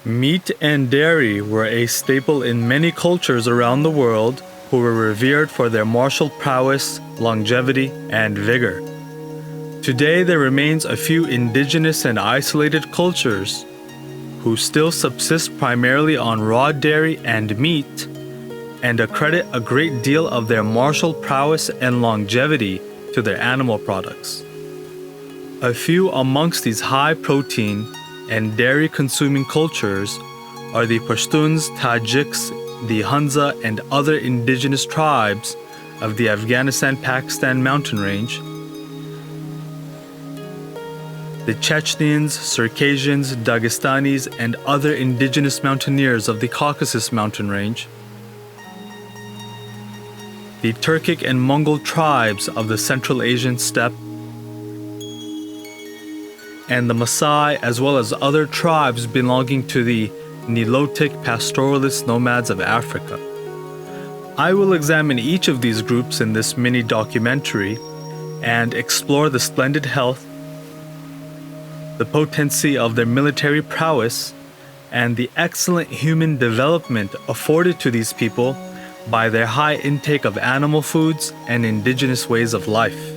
Meat and dairy were a staple in many cultures around the world who were revered for their martial prowess, longevity, and vigor. Today, there remains a few indigenous and isolated cultures who still subsist primarily on raw dairy and meat and accredit a great deal of their martial prowess and longevity to their animal products. A few amongst these high-protein and dairy-consuming cultures are the Pashtuns, Tajiks, the Hunza, and other indigenous tribes of the Afghanistan-Pakistan mountain range, the Chechens, Circassians, Dagastanis, and other indigenous mountaineers of the Caucasus mountain range, the Turkic and Mongol tribes of the Central Asian steppe, and the Massai, as well as other tribes belonging to the Nilotic pastoralist nomads of Africa. I will examine each of these groups in this mini documentary and explore the splendid health, the potency of their military prowess, and the excellent human development afforded to these people by their high intake of animal foods and indigenous ways of life.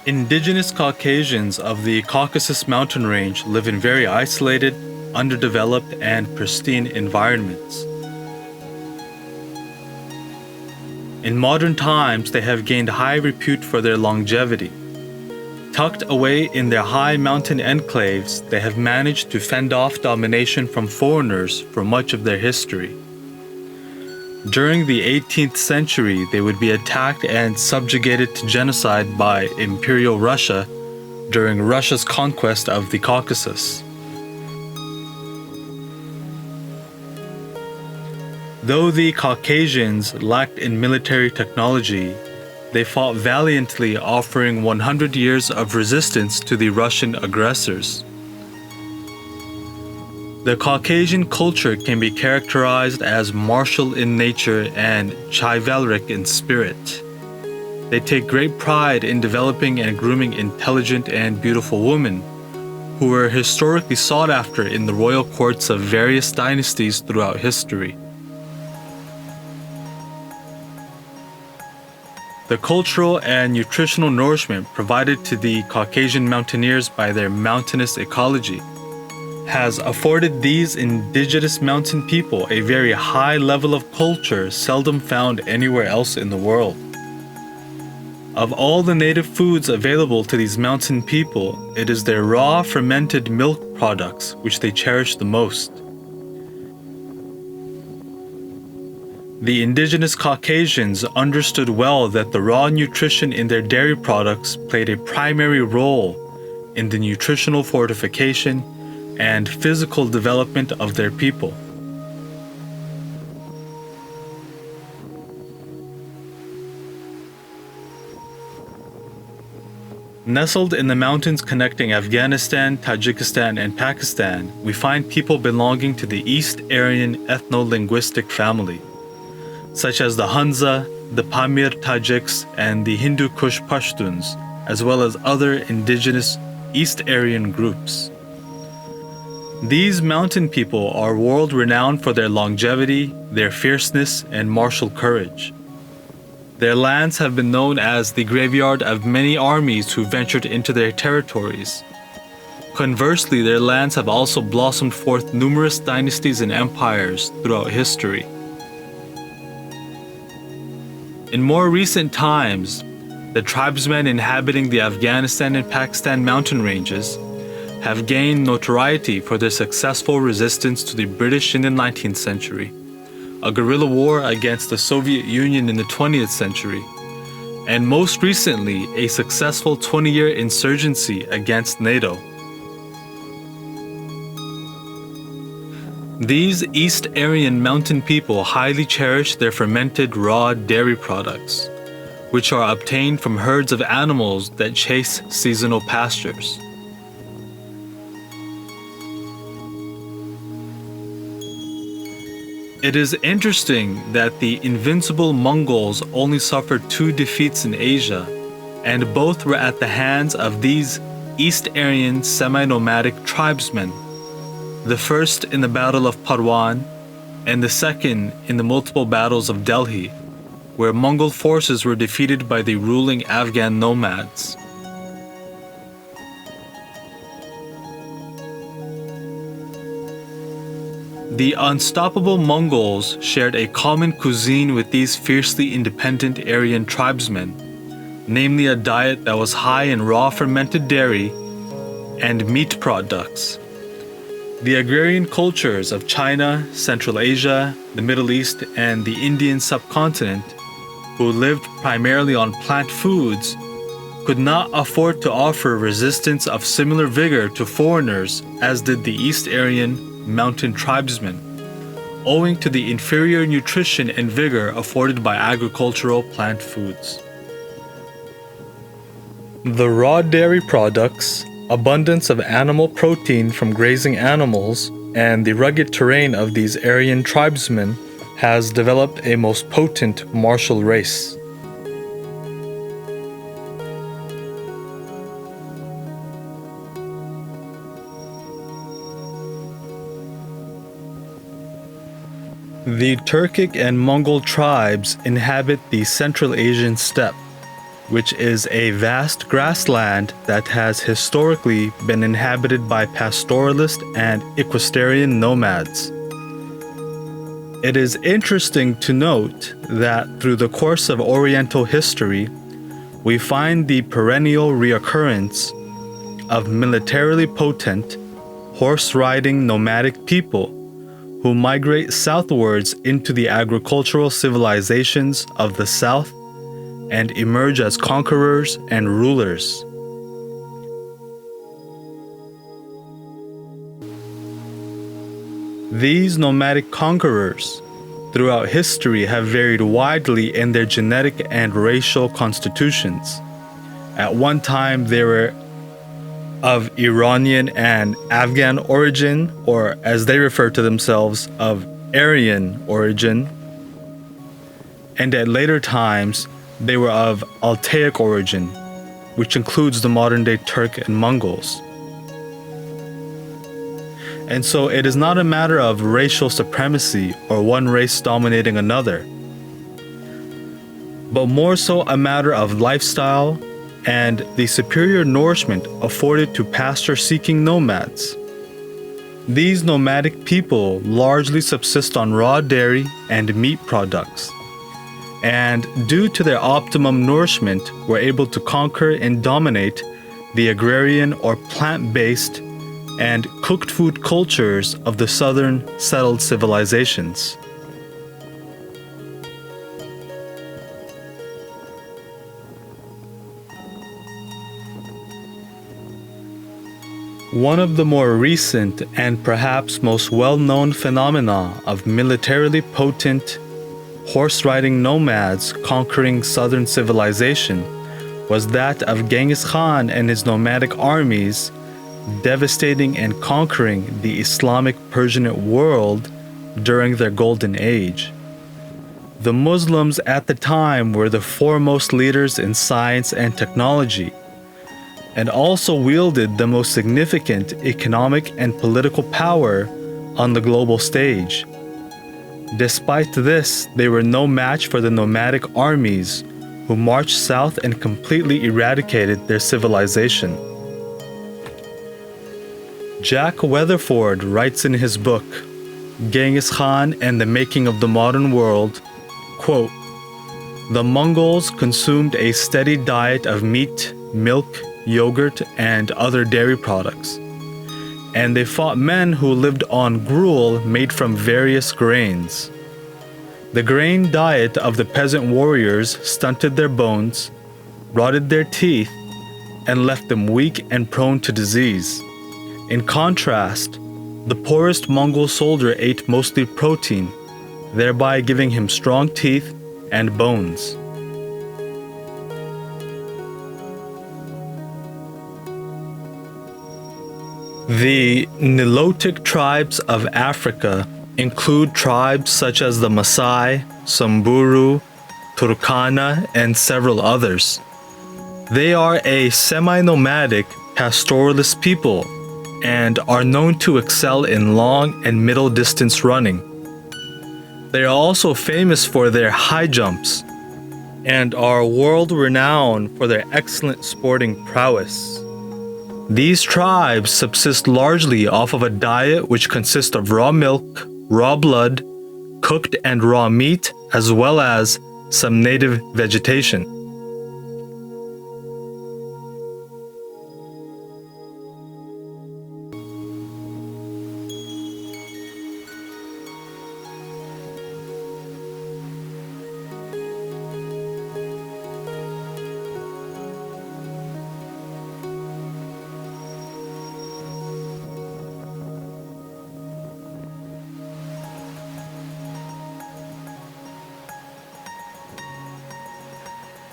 Indigenous Caucasians of the Caucasus mountain range live in very isolated, underdeveloped, and pristine environments. In modern times, they have gained high repute for their longevity. Tucked away in their high mountain enclaves, they have managed to fend off domination from foreigners for much of their history. During the 18th century, they would be attacked and subjugated to genocide by Imperial Russia during Russia's conquest of the Caucasus. Though the Caucasians lacked in military technology, they fought valiantly, offering 100 years of resistance to the Russian aggressors. The Caucasian culture can be characterized as martial in nature and chivalric in spirit. They take great pride in developing and grooming intelligent and beautiful women, who were historically sought after in the royal courts of various dynasties throughout history. The cultural and nutritional nourishment provided to the Caucasian mountaineers by their mountainous ecology has afforded these indigenous mountain people a very high level of culture seldom found anywhere else in the world. Of all the native foods available to these mountain people, it is their raw fermented milk products which they cherish the most. The indigenous Caucasians understood well that the raw nutrition in their dairy products played a primary role in the nutritional fortification and physical development of their people. Nestled in the mountains connecting Afghanistan, Tajikistan, and Pakistan, we find people belonging to the East Aryan ethno-linguistic family, such as the Hunza, the Pamir Tajiks, and the Hindu Kush Pashtuns, as well as other indigenous East Aryan groups. These mountain people are world-renowned for their longevity, their fierceness, and martial courage. Their lands have been known as the graveyard of many armies who ventured into their territories. Conversely, their lands have also blossomed forth numerous dynasties and empires throughout history. In more recent times, the tribesmen inhabiting the Afghanistan and Pakistan mountain ranges have gained notoriety for their successful resistance to the British in the 19th century, a guerrilla war against the Soviet Union in the 20th century, and most recently, a successful 20-year insurgency against NATO. These East Aryan mountain people highly cherish their fermented raw dairy products, which are obtained from herds of animals that chase seasonal pastures. It is interesting that the invincible Mongols only suffered 2 defeats in Asia, and both were at the hands of these East Aryan semi-nomadic tribesmen. The first in the Battle of Parwan, and the second in the multiple battles of Delhi, where Mongol forces were defeated by the ruling Afghan nomads. The unstoppable Mongols shared a common cuisine with these fiercely independent Aryan tribesmen, namely a diet that was high in raw fermented dairy and meat products. The agrarian cultures of China, Central Asia, the Middle East, and the Indian subcontinent, who lived primarily on plant foods, could not afford to offer resistance of similar vigor to foreigners as did the East Aryan mountain tribesmen, owing to the inferior nutrition and vigor afforded by agricultural plant foods. The raw dairy products, abundance of animal protein from grazing animals, and the rugged terrain of these Aryan tribesmen has developed a most potent martial race. The Turkic and Mongol tribes inhabit the Central Asian steppe, which is a vast grassland that has historically been inhabited by pastoralist and equestrian nomads. It is interesting to note that through the course of Oriental history, we find the perennial reoccurrence of militarily potent, horse-riding nomadic people who migrate southwards into the agricultural civilizations of the south and emerge as conquerors and rulers. These nomadic conquerors throughout history have varied widely in their genetic and racial constitutions. At one time, they were of Iranian and Afghan origin, or as they refer to themselves, of Aryan origin, and at later times, they were of Altaic origin, which includes the modern-day Turk and Mongols. And so it is not a matter of racial supremacy or one race dominating another, but more so a matter of lifestyle and the superior nourishment afforded to pasture-seeking nomads. These nomadic people largely subsist on raw dairy and meat products, and due to their optimum nourishment were able to conquer and dominate the agrarian or plant-based and cooked food cultures of the southern settled civilizations. One of the more recent and perhaps most well-known phenomena of militarily potent horse-riding nomads conquering southern civilization was that of Genghis Khan and his nomadic armies devastating and conquering the Islamic Persianate world during their golden age. The Muslims at the time were the foremost leaders in science and technology, and also wielded the most significant economic and political power on the global stage. Despite this, they were no match for the nomadic armies who marched south and completely eradicated their civilization. Jack Weatherford writes in his book, Genghis Khan and the Making of the Modern World, quote, "The Mongols consumed a steady diet of meat, milk, yogurt, and other dairy products, and they fought men who lived on gruel made from various grains. The grain diet of the peasant warriors stunted their bones, rotted their teeth, and left them weak and prone to disease. In contrast, the poorest Mongol soldier ate mostly protein, thereby giving him strong teeth and bones." The Nilotic tribes of Africa include tribes such as the Massai, Samburu, Turkana, and several others. They are a semi-nomadic, pastoralist people and are known to excel in long and middle distance running. They are also famous for their high jumps and are world-renowned for their excellent sporting prowess. These tribes subsist largely off of a diet which consists of raw milk, raw blood, cooked and raw meat, as well as some native vegetation.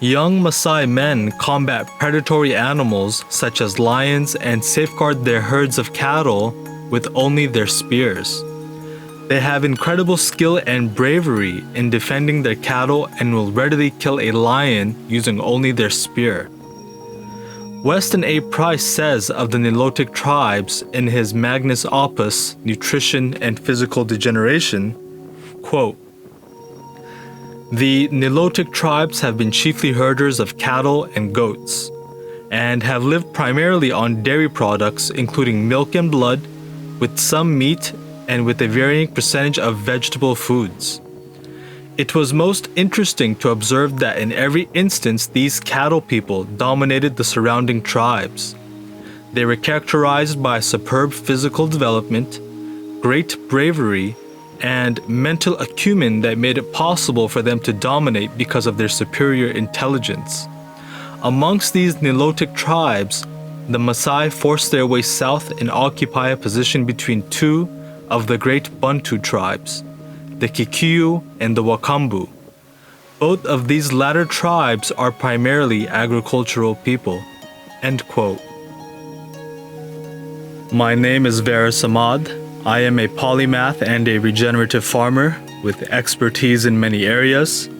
Young Maasai men combat predatory animals such as lions and safeguard their herds of cattle with only their spears. They have incredible skill and bravery in defending their cattle and will readily kill a lion using only their spear. Weston A. Price says of the Nilotic tribes in his magnus opus, Nutrition and Physical Degeneration, quote, "The Nilotic tribes have been chiefly herders of cattle and goats, and have lived primarily on dairy products including milk and blood, with some meat and with a varying percentage of vegetable foods. It was most interesting to observe that in every instance these cattle people dominated the surrounding tribes. They were characterized by superb physical development, great bravery, and mental acumen that made it possible for them to dominate because of their superior intelligence. Amongst these Nilotic tribes, the Maasai forced their way south and occupy a position between two of the great Bantu tribes, the Kikuyu and the Wakambu. Both of these latter tribes are primarily agricultural people." End quote. My name is Vera Samad. I am a polymath and a regenerative farmer with expertise in many areas.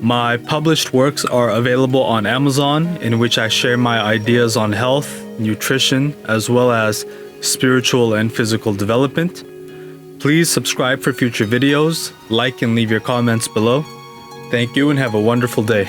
My published works are available on Amazon, in which I share my ideas on health, nutrition, as well as spiritual and physical development. Please subscribe for future videos, like and leave your comments below. Thank you and have a wonderful day.